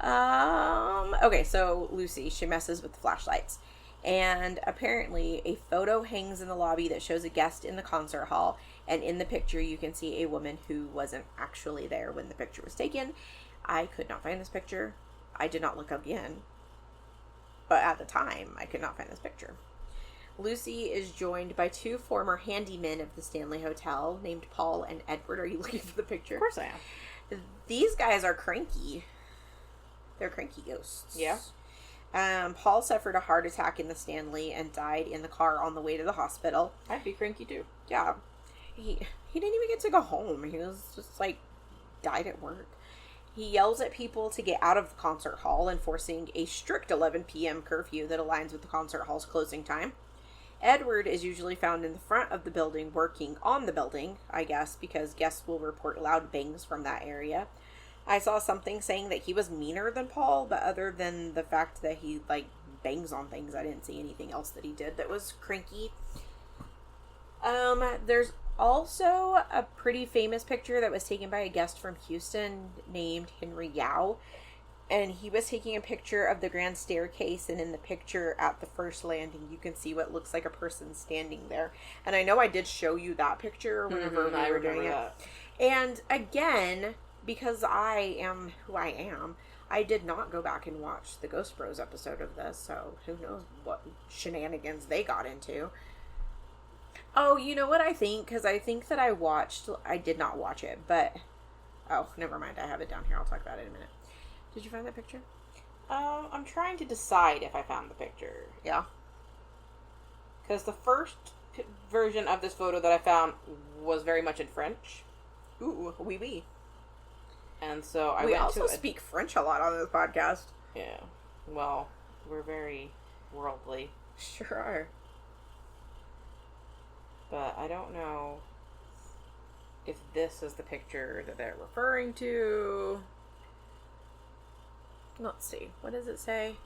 Okay, so Lucy, she messes with the flashlights. And apparently a photo hangs in the lobby that shows a guest in the concert hall. And in the picture, you can see a woman who wasn't actually there when the picture was taken. I could not find this picture. I did not look again. But at the time, I could not find this picture. Lucy is joined by two former handymen of the Stanley Hotel named Paul and Edward. Are you looking for the picture? Of course I am. These guys are cranky. They're cranky ghosts. Yeah. Paul suffered a heart attack in the Stanley and died in the car on the way to the hospital. I'd be cranky too. Yeah. He didn't even get to go home. He was just like died at work. He yells at people to get out of the concert hall, enforcing a strict 11 p.m. curfew that aligns with the concert hall's closing time. Edward is usually found in the front of the building working on the building, I guess, because guests will report loud bangs from that area. I saw something saying that he was meaner than Paul, but other than the fact that he, like, bangs on things, I didn't see anything else that he did that was cranky. There's also a pretty famous picture that was taken by a guest from Houston named Henry Yao. And he was taking a picture of the grand staircase, and in the picture at the first landing, you can see what looks like a person standing there. And I know I did show you that picture whenever we were doing it. And again, because I am who I am, I did not go back and watch the Ghost Bros episode of this, so who knows what shenanigans they got into. Oh, you know what I think? Because I think that I did not watch it, but, oh, never mind, I have it down here, I'll talk about it in a minute. Did you find that picture? I'm trying to decide if I found the picture. Yeah. Because the first version of this photo that I found was very much in French. Ooh, oui, oui. And so we also speak French a lot on this podcast. Yeah. Well, we're very worldly. Sure are. But I don't know if this is the picture that they're referring to. Let's see. What does it say?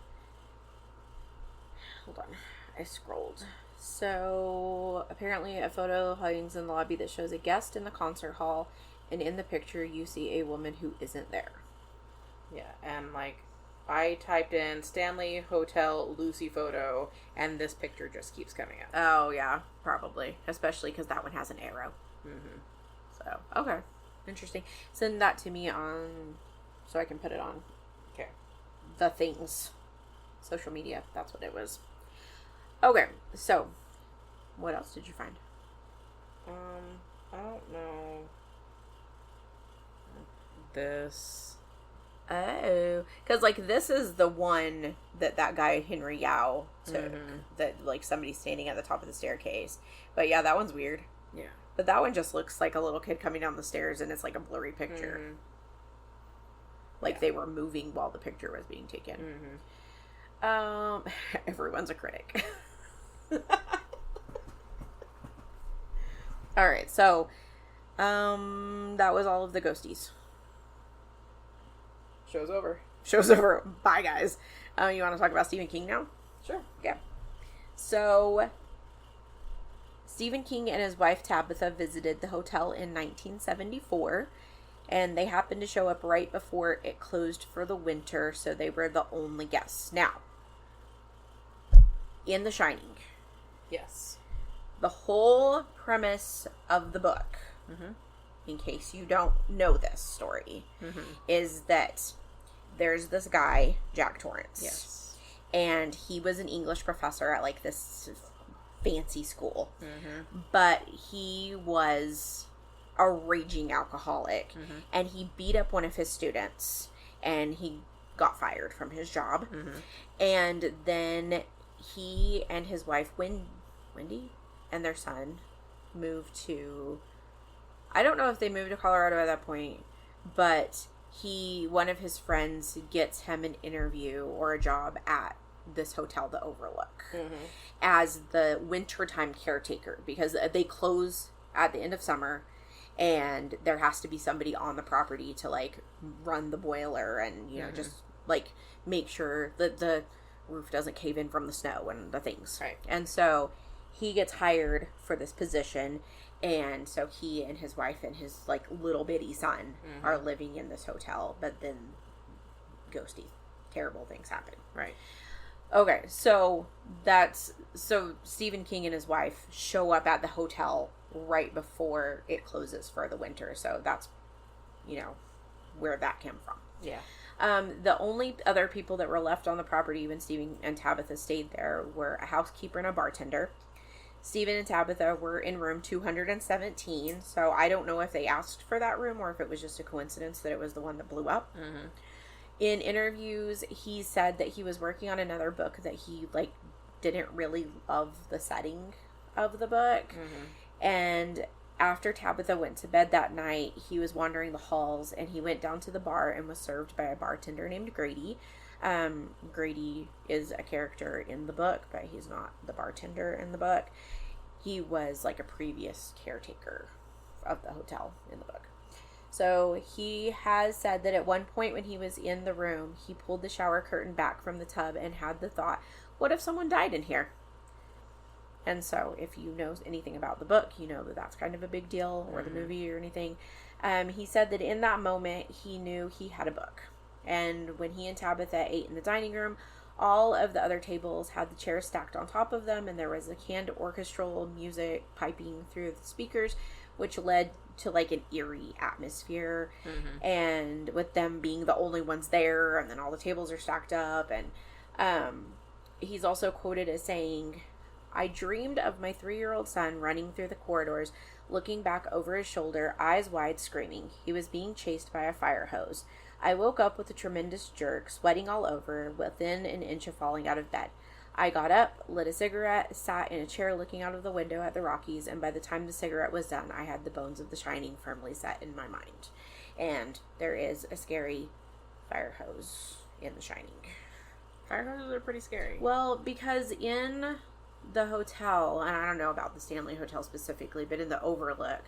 Hold on. I scrolled. So, apparently a photo hangs in the lobby that shows a guest in the concert hall, and in the picture you see a woman who isn't there. Yeah, and like, I typed in Stanley Hotel Lucy photo, and this picture just keeps coming up. Oh, yeah. Probably. Especially because that one has an arrow. Mm-hmm. So, okay. Interesting. Send that to me so I can put it on. Okay. The things. Social media. That's what it was. Okay. So, what else did you find? I don't know. This. Oh. Because, like, this is the one that guy, Henry Yao, took. Mm-hmm. That, like, somebody's standing at the top of the staircase. But, yeah, that one's weird. Yeah. But that one just looks like a little kid coming down the stairs, and it's, like, a blurry picture. Mm-hmm. Like, they were moving while the picture was being taken. Mm-hmm. Everyone's a critic. Alright, so, that was all of the ghosties. Show's over. Show's over. Bye, guys. You want to talk about Stephen King now? Sure. Yeah. So, Stephen King and his wife Tabitha visited the hotel in 1974, and they happened to show up right before it closed for the winter, so they were the only guests. Now, in The Shining, Yes. the whole premise of the book, in case you don't know this story, is that there's this guy, Jack Torrance. Yes. And he was an English professor at, like, this fancy school. But he was a raging alcoholic. And he beat up one of his students. And he got fired from his job. And then he and his wife, Wendy, and their son moved to... I don't know if they moved to Colorado at that point. But... one of his friends gets him an interview or a job at this hotel, the Overlook, as the wintertime caretaker, because they close at the end of summer, and there has to be somebody on the property to, like, run the boiler and, you know, just, like, make sure that the roof doesn't cave in from the snow and the things. Right. And so he gets hired for this position. And so he and his wife and his, like, little bitty son are living in this hotel. But then ghosty, terrible things happen. Right. Okay, so Stephen King and his wife show up at the hotel right before it closes for the winter. So that's, you know, where that came from. Yeah. The only other people that were left on the property when Stephen and Tabitha stayed there were a housekeeper and a bartender. Stephen and Tabitha were in room 217, so I don't know if they asked for that room or if it was just a coincidence that it was the one that blew up. In interviews, he said that he was working on another book that he, like, didn't really love the setting of the book. And after Tabitha went to bed that night, he was wandering the halls, and he went down to the bar and was served by a bartender named Grady. Grady is a character in the book, but he's not the bartender in the book. He was, like, a previous caretaker of the hotel in the book. So he has said that at one point when he was in the room, he pulled the shower curtain back from the tub and had the thought, what if someone died in here? And so if you know anything about the book, you know that that's kind of a big deal, or the movie or anything. He said that in that moment, he knew he had a book. And when he and Tabitha ate in the dining room, all of the other tables had the chairs stacked on top of them, and there was a canned orchestral music piping through the speakers, which led to, like, an eerie atmosphere. And with them being the only ones there, and then all the tables are stacked up. And he's also quoted as saying, I dreamed of my 3-year-old son running through the corridors, looking back over his shoulder, eyes wide, screaming. He was being chased by a fire hose. I woke up with a tremendous jerk, sweating all over, within an inch of falling out of bed. I got up, lit a cigarette, sat in a chair looking out of the window at the Rockies, and by the time the cigarette was done, I had the bones of The Shining firmly set in my mind. And there is a scary fire hose in The Shining. Fire hoses are pretty scary. Well, because in the hotel, and I don't know about the Stanley Hotel specifically, but in the Overlook,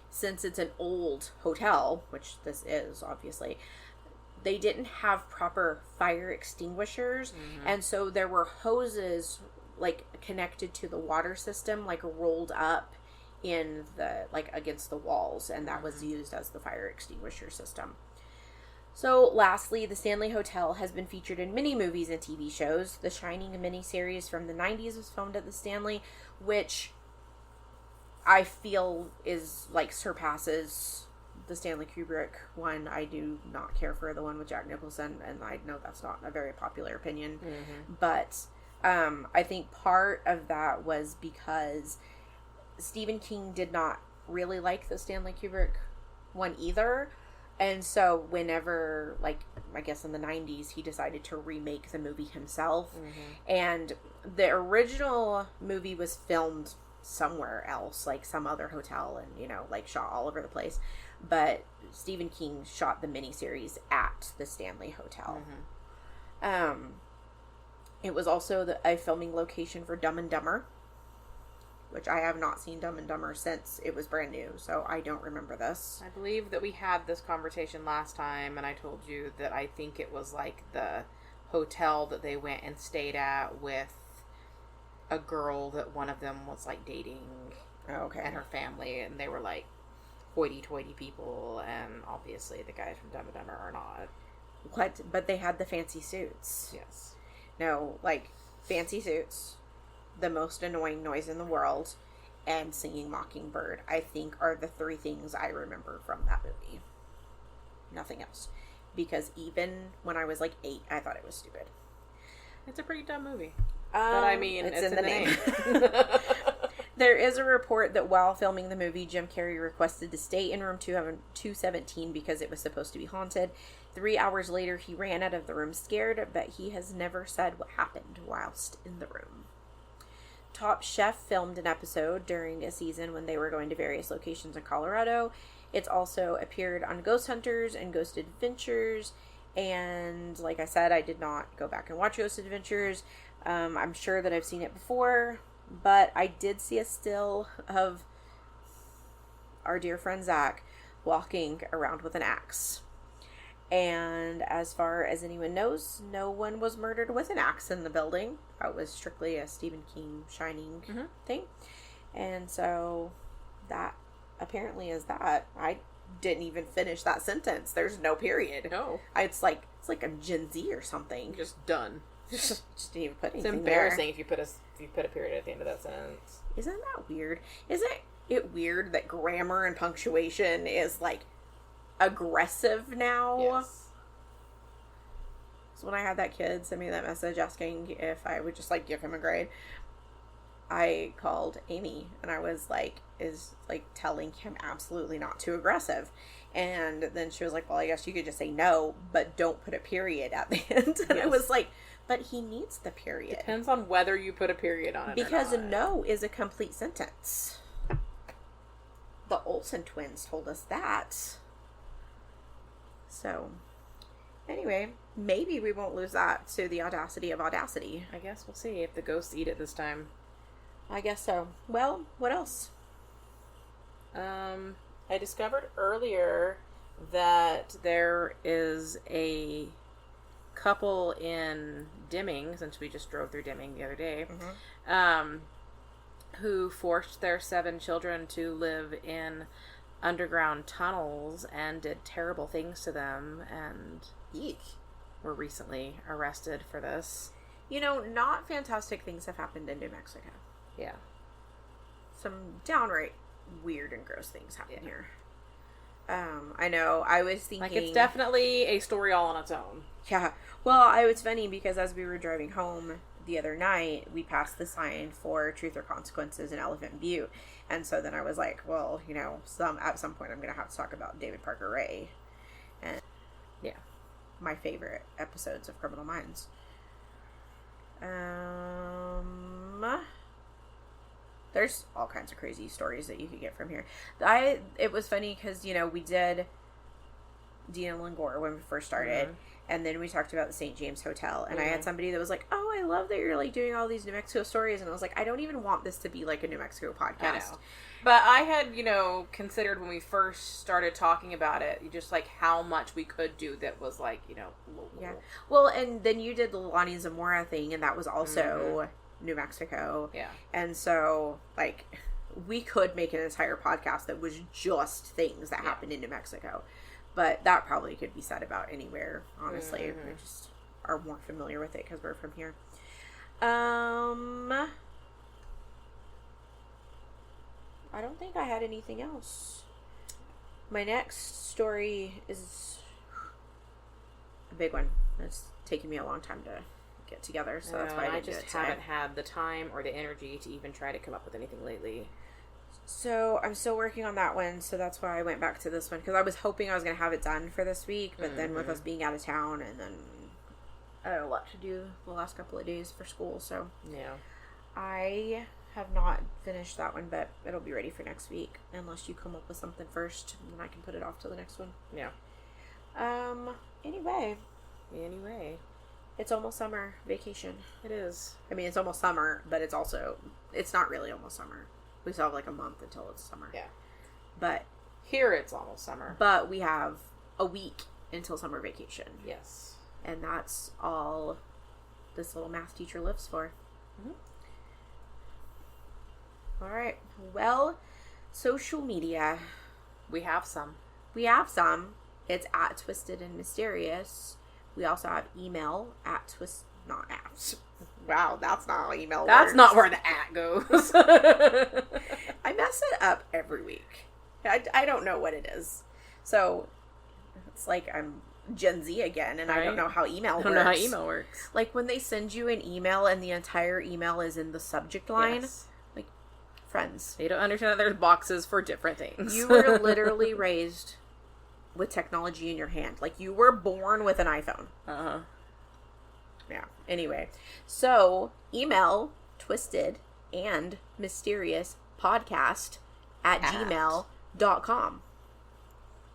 since it's an old hotel, which this is, obviously, they didn't have proper fire extinguishers, and so there were hoses, like, connected to the water system, like, rolled up in the, like, against the walls, and that was used as the fire extinguisher system. So, lastly, the Stanley Hotel has been featured in many movies and TV shows. The Shining miniseries from the 90s was filmed at the Stanley, which I feel is, like, surpasses the Stanley Kubrick one. I do not care for the one with Jack Nicholson, and I know that's not a very popular opinion. But I think part of that was because Stephen King did not really like the Stanley Kubrick one either. And so whenever, like, I guess in the 90s, he decided to remake the movie himself. And the original movie was filmed somewhere else, like some other hotel, and, you know, like, shot all over the place. But Stephen King shot the miniseries at the Stanley Hotel. It was also a filming location for Dumb and Dumber, which I have not seen Dumb and Dumber since it was brand new, so I don't remember this. I believe that we had this conversation last time, and I told you that I think it was, like, the hotel that they went and stayed at with a girl that one of them was, like, dating. Oh, okay. And her family, and they were, like, hoity-toity people, and obviously the guys from Dumb and Dumber are not. What? But they had the fancy suits. Yes. No, like, fancy suits, the most annoying noise in the world, and singing Mockingbird, I think, are the 3 things I remember from that movie. Nothing else. Because even when I was, like, 8, I thought it was stupid. It's a pretty dumb movie. But, I mean, it's in the name. There is a report that while filming the movie, Jim Carrey requested to stay in room 217 because it was supposed to be haunted. 3 hours later, he ran out of the room scared, but he has never said what happened whilst in the room. Top Chef filmed an episode during a season when they were going to various locations in Colorado. It's also appeared on Ghost Hunters and Ghost Adventures. And like I said, I did not go back and watch Ghost Adventures. I'm sure that I've seen it before. But I did see a still of our dear friend Zach walking around with an axe. And as far as anyone knows, no one was murdered with an axe in the building. It was strictly a Stephen King Shining thing. And so that apparently is that. I didn't even finish that sentence. There's no period. No. It's like a Gen Z or something. Just done. Just didn't even put anything It's embarrassing there. if you put a period at the end of that sentence. Isn't that weird? Isn't it weird that grammar and punctuation is, like, aggressive now? Yes. So when I had that kid send me that message asking if I would just, like, give him a grade, I called Amy and I was like, telling him absolutely not too aggressive. And then she was like, well, I guess you could just say no, but don't put a period at the end. And I was like, but he needs the period. Depends on whether you put a period on it because or a no is a complete sentence. The Olsen twins told us that. So, anyway, maybe we won't lose that to the audacity of audacity. I guess we'll see if the ghosts eat it this time. I guess so. Well, what else? I discovered earlier that there is a couple in Deming, since we just drove through Deming the other day, who forced their 7 children to live in underground tunnels and did terrible things to them, and Eek. were recently arrested for this. You know, not fantastic things have happened in New Mexico. Yeah. Some downright weird and gross things happen here. I know, I was thinking... Like, it's definitely a story all on its own. Yeah. Well, it was funny because as we were driving home the other night, we passed the sign for Truth or Consequences in Elephant Butte. And so then I was like, well, you know, at some point I'm going to have to talk about David Parker Ray. And, yeah, my favorite episodes of Criminal Minds. There's all kinds of crazy stories that you could get from here. It was funny because, you know, we did Dean and Lingor when we first started, and then we talked about the St. James Hotel, and I had somebody that was like, oh, I love that you're, like, doing all these New Mexico stories, and I was like, I don't even want this to be, like, a New Mexico podcast. I know. But I had, you know, considered when we first started talking about it, just, like, how much we could do that was, like, you know, local. Yeah. Well, and then you did the Lonnie Zamora thing, and that was also... New Mexico. Yeah. And so, like, we could make an entire podcast that was just things that happened in New Mexico. But that probably could be said about anywhere, honestly. We just are more familiar with it because we're from here. I don't think I had anything else. My next story is a big one. It's taken me a long time to get together, so that's why I just haven't had the time or the energy to even try to come up with anything lately. So I'm still working on that one, so that's why I went back to this one, because I was hoping I was going to have it done for this week, but then with us being out of town, and then I had a lot to do the last couple of days for school, so yeah, I have not finished that one, but it'll be ready for next week, unless you come up with something first, and then I can put it off to the next one. Yeah. Anyway. It's almost summer vacation. It is. I mean, it's almost summer, but it's not really almost summer. We still have like a month until it's summer. Yeah. But here it's almost summer. But we have a week until summer vacation. Yes. And that's all this little math teacher lives for. Mm-hmm. All right. Well, social media. We have some. It's at twistedandmysterious. We also have email at not at. Wow, that's not how email works. That's not where the at goes. I mess it up every week. I don't know what it is. So it's like I'm Gen Z again, and right? I don't know how email works. I don't know how email works. Like when they send you an email and the entire email is in the subject line. Yes. Like, friends. They don't understand that there's boxes for different things. You were literally raised with technology in your hand. Like, you were born with an iPhone. Uh-huh. Yeah. Anyway. So, email twistedandmysteriousPodcast at gmail.com.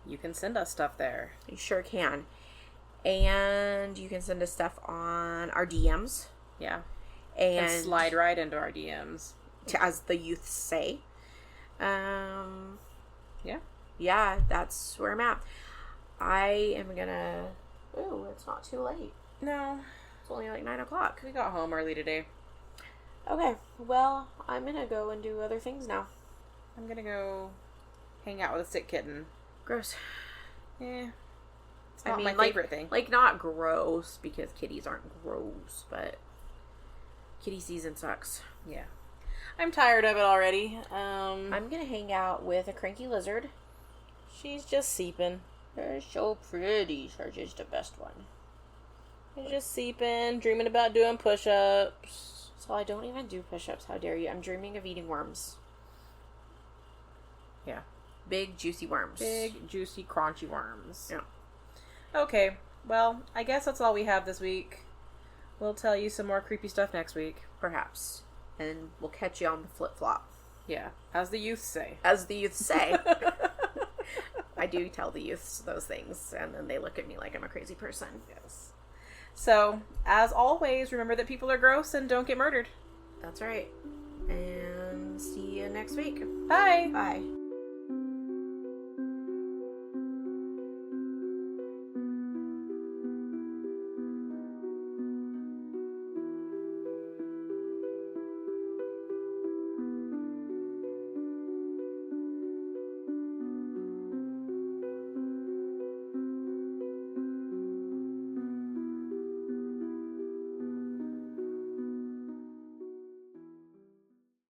You can send us stuff there. You sure can. And you can send us stuff on our DMs. Yeah. And slide right into our DMs. As the youth say. Yeah. Yeah, that's where I'm at. I am gonna... Ooh, it's not too late. No. It's only like 9 o'clock. We got home early today. Okay, well, I'm gonna go and do other things now. I'm gonna go hang out with a sick kitten. Gross. Yeah. It's not my favorite thing. Like, not gross, because kitties aren't gross, but kitty season sucks. Yeah. I'm tired of it already. I'm gonna hang out with a cranky lizard. She's just seeping. They're so pretty. She's just the best one. She's just seeping, dreaming about doing push-ups. So I don't even do push-ups. How dare you? I'm dreaming of eating worms. Yeah. Big, juicy worms. Big, juicy, crunchy worms. Yeah. Okay. Well, I guess that's all we have this week. We'll tell you some more creepy stuff next week. Perhaps. And we'll catch you on the flip-flop. Yeah. As the youth say. As the youth say. I do tell the youths those things, and then they look at me like I'm a crazy person. Yes. So, as always, remember that people are gross and don't get murdered. That's right. And see you next week. Bye. Bye.